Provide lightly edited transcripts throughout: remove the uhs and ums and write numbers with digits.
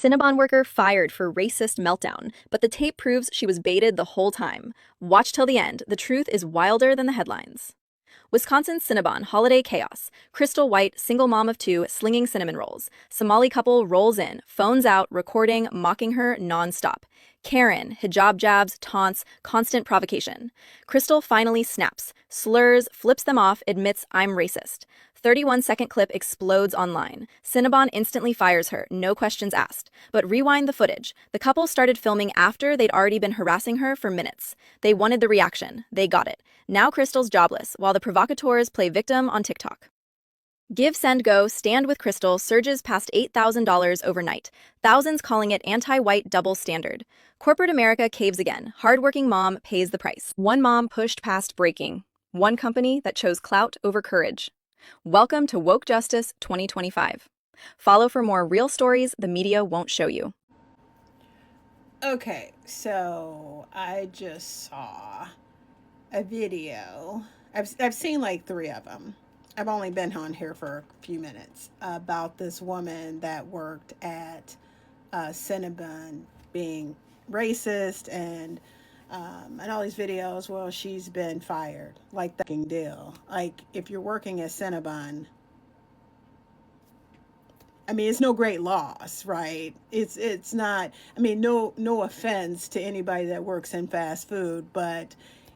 Cinnabon worker fired for racist meltdown, but the tape proves she was baited the whole time. Watch till the end. The truth is wilder than the headlines. Wisconsin's Cinnabon, holiday chaos. Crystal White, single mom of two, slinging cinnamon rolls. Somali couple rolls in, phones out, recording, mocking her nonstop. Karen, hijab jabs, taunts, constant provocation. Crystal finally snaps, slurs, flips them off, admits I'm racist. 31-second clip explodes online. Cinnabon instantly fires her, no questions asked. But rewind the footage. The couple started filming after they'd already been harassing her for minutes. They wanted the reaction. They got it. Now Crystal's jobless, while the provocateurs play victim on TikTok. Give, Send, Go, Stand with Crystal surges past $8,000 overnight, thousands calling it anti-white double standard. Corporate America caves again. Hardworking mom pays the price. One mom pushed past breaking. One company that chose clout over courage. Welcome to Woke Justice 2025. Follow for more real stories the media won't show you. Okay, so I just saw a video. I've seen like 3 of them. I've only been on here for a few minutes about this woman that worked at Cinnabon being racist and all these videos. Well, she's been fired. Like that deal. Like if you're working at Cinnabon, I mean, it's no great loss, right? It's not. I mean, no offense to anybody that works in fast food, but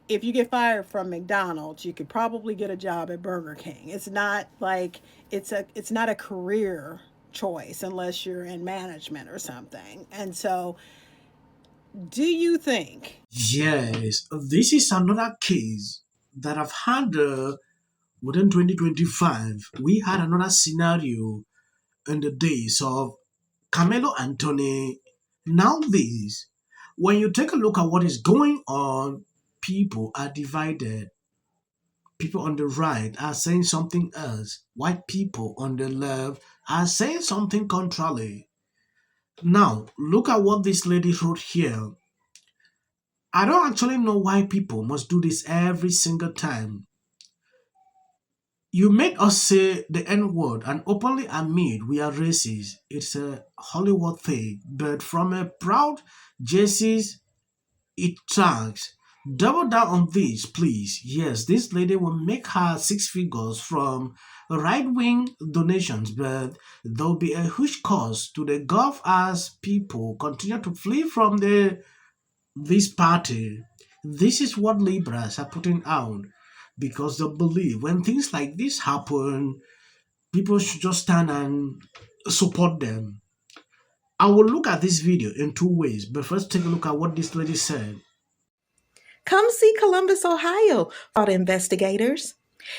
if you get fired from McDonald's, you could probably get a job at Burger King. It's not like it's not a career choice unless you're in management or something. And so, do you think? Yes, this is another case that I've had within 2025. We had another scenario in the days of Camelo Anthony. Now, this, when you take a look at what is going on, people are divided. People on the right are saying something else. White people on the left are saying something contrary. Now, look at what this lady wrote here. I don't actually know why people must do this every single time. You made us say the N word and openly admit we are racist. It's a Hollywood thing, but from a proud Jesus, it tracks. Double down on this, please. Yes, this lady will make her 6 figures from right wing donations, but there'll be a huge cost to the Gulf as people continue to flee from this party. This is what liberals are putting out because they believe when things like this happen, people should just stand and support them. I will look at this video in 2 ways, but first take a look at what this lady said. Come see Columbus, Ohio, thought investigators.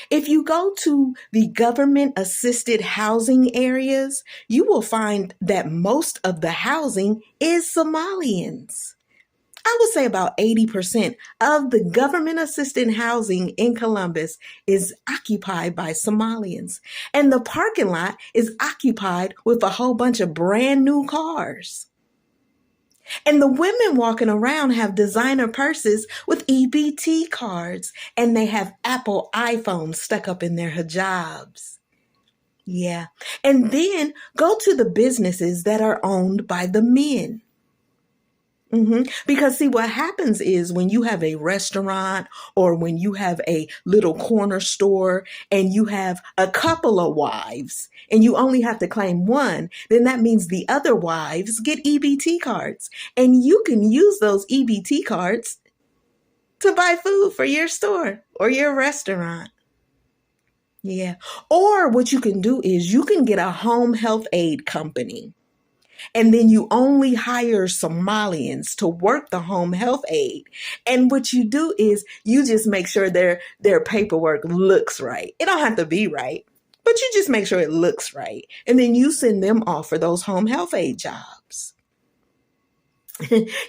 If you go to the government assisted housing areas, you will find that most of the housing is Somalians. I would say about 80% of the government assisted housing in Columbus is occupied by Somalians. And the parking lot is occupied with a whole bunch of brand new cars. And the women walking around have designer purses with EBT cards, and they have Apple iPhones stuck up in their hijabs. Yeah. And then go to the businesses that are owned by the men. Because see, what happens is when you have a restaurant or when you have a little corner store and you have a couple of wives and you only have to claim one, then that means the other wives get EBT cards and you can use those EBT cards to buy food for your store or your restaurant. Yeah. Or what you can do is you can get a home health aid company. And then you only hire Somalians to work the home health aid. And what you do is you just make sure their paperwork looks right. It don't have to be right, but you just make sure it looks right. And then you send them off for those home health aid jobs.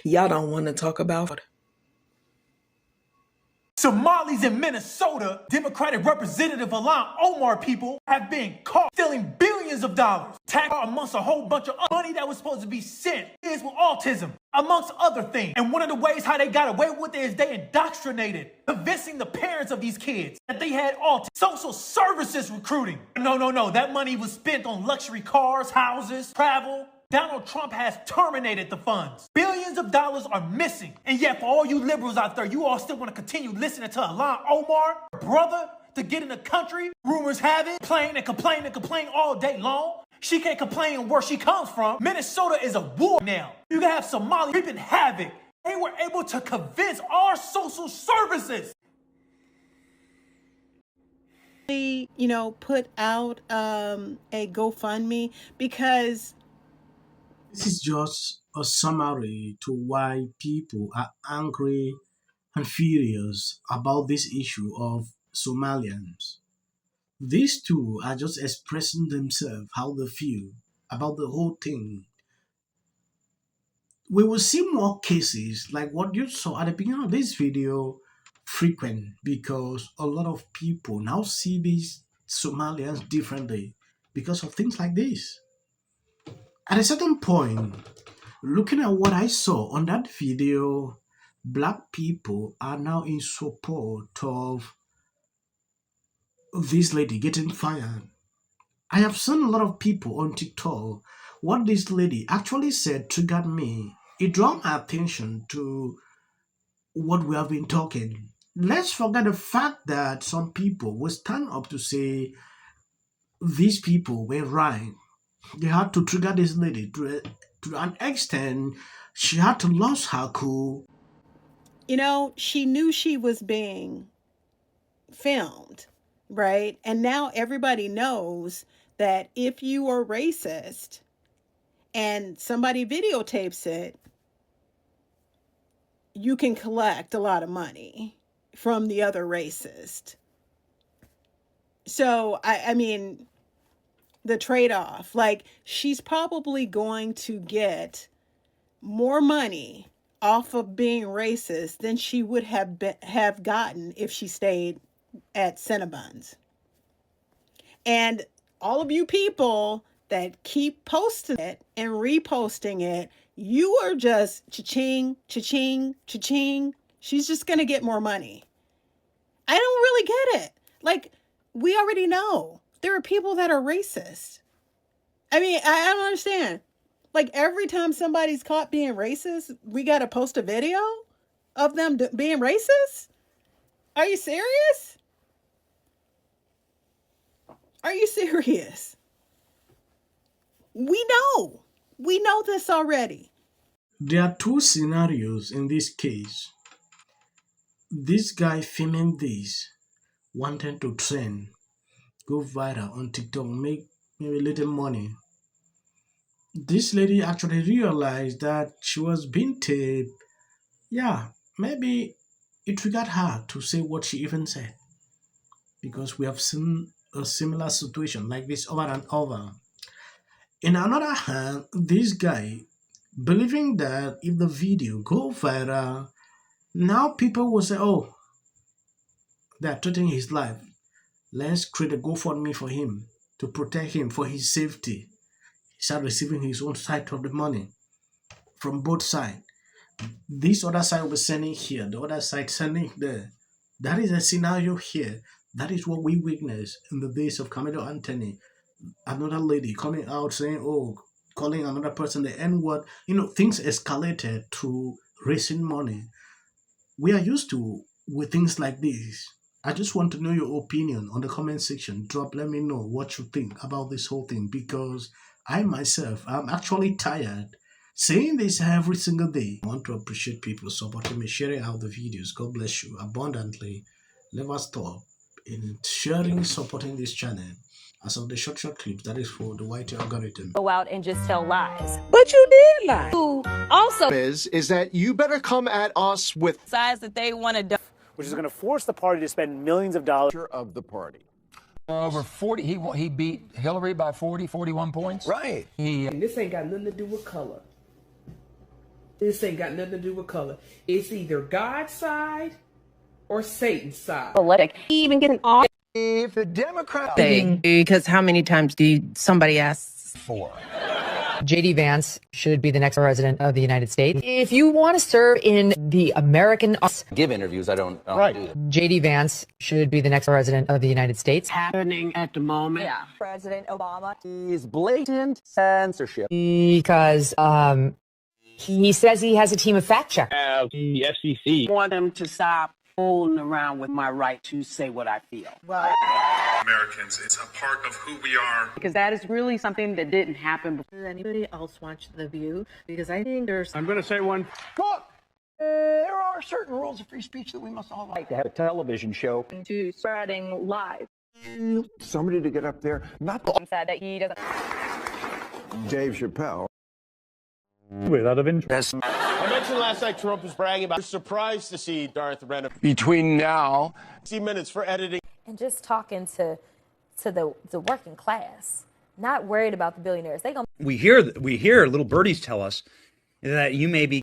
Y'all don't want to talk about Somalis in Minnesota, Democratic Representative Alan Omar people have been caught stealing billions of dollars, tax amongst a whole bunch of money that was supposed to be sent kids with autism, amongst other things. And one of the ways how they got away with it is they indoctrinated, convincing the parents of these kids that they had autism. Social services recruiting. No. That money was spent on luxury cars, houses, travel. Donald Trump has terminated the funds. Billions of dollars are missing. And yet for all you liberals out there, you all still want to continue listening to Ilhan Omar, brother, to get in the country. Rumors have it, complain and complain and complain all day long. She can't complain where she comes from. Minnesota is a war now. You can have Somalis reaping havoc. They were able to convince our social services. Put out a GoFundMe because This is just a summary to why people are angry and furious about this issue of Somalians. These two are just expressing themselves how they feel about the whole thing. We will see more cases like what you saw at the beginning of this video frequent because a lot of people now see these Somalians differently because of things like this. At a certain point, looking at what I saw on that video, black people are now in support of this lady getting fired. I have seen a lot of people on TikTok. What this lady actually said triggered me. It drew my attention to what we have been talking. Let's forget the fact that some people will stand up to say these people were right. They had to trigger this lady to an extent. She had to lose her cool. she knew she was being filmed, right? And now everybody knows that if you are racist and somebody videotapes it, you can collect a lot of money from the other racist. So, I mean, the trade-off, like, she's probably going to get more money off of being racist than she would have gotten if she stayed at Cinnabon's. And all of you people that keep posting it and reposting it, you are just cha-ching, cha-ching, cha-ching. She's just going to get more money. I don't really get it. Like, we already know there are people that are racist. I mean, I don't understand. Like, every time somebody's caught being racist, we got to post a video of them being racist? Are you serious? Are you serious? We know. We know this already. There are two scenarios in this case. This guy filming this, wanting to trend, go viral on TikTok, make maybe a little money. This lady actually realized that she was being taped. Yeah, maybe it triggered her to say what she even said. Because we have seen a similar situation like this over and over. In another hand, this guy believing that if the video go viral, now people will say, oh, they're threatening his life. Let's create a GoFundMe for him to protect him for his safety. He started receiving his own side of the money from both sides. This other side will be sending here, the other side sending there. That is a scenario here. That is what we witnessed in the days of Camilo Anthony. Another lady coming out saying, oh, calling another person the N-word. Things escalated to raising money. We are used to with things like this. I just want to know your opinion on the comment section. Let me know what you think about this whole thing, because I myself, I'm actually tired saying this every single day. I want to appreciate people supporting me, sharing out the videos. God bless you abundantly. Never stop in sharing, supporting this channel. As of the short clips, that is for the white algorithm. Go out and just tell lies. But you did lie. Who also is that you better come at us with sides that they want to do, which is going to force the party to spend millions of dollars of the party. Over 40, he beat Hillary by 41 points. Right. And this ain't got nothing to do with color. This ain't got nothing to do with color. It's either God's side or Satan's side. politic. He even get an off If the Democrats Because how many times do somebody asks? 4. JD Vance should be the next president of the United States. If you want to serve in the American give interviews, I don't do that. JD Vance should be the next president of the United States. Happening at the moment. Yeah. President Obama. He's blatant censorship. Because he says he has a team of fact checkers. The FCC. I want them to stop fooling around with my right to say what I feel. Right. Americans, it's a part of who we are. Because that is really something that didn't happen before. Does anybody else watch The View? Because I think there's... I'm going to say one. Look, there are certain rules of free speech that we must all like. To have a television show. To spreading lies. Somebody to get up there, not the... Said that he doesn't... Dave Chappelle. Without of interest. I mentioned last night Trump was bragging about surprised to see Darth Renner. Between now... 60 minutes for editing. And just talking to the working class, not worried about the billionaires. We hear little birdies tell us that you may be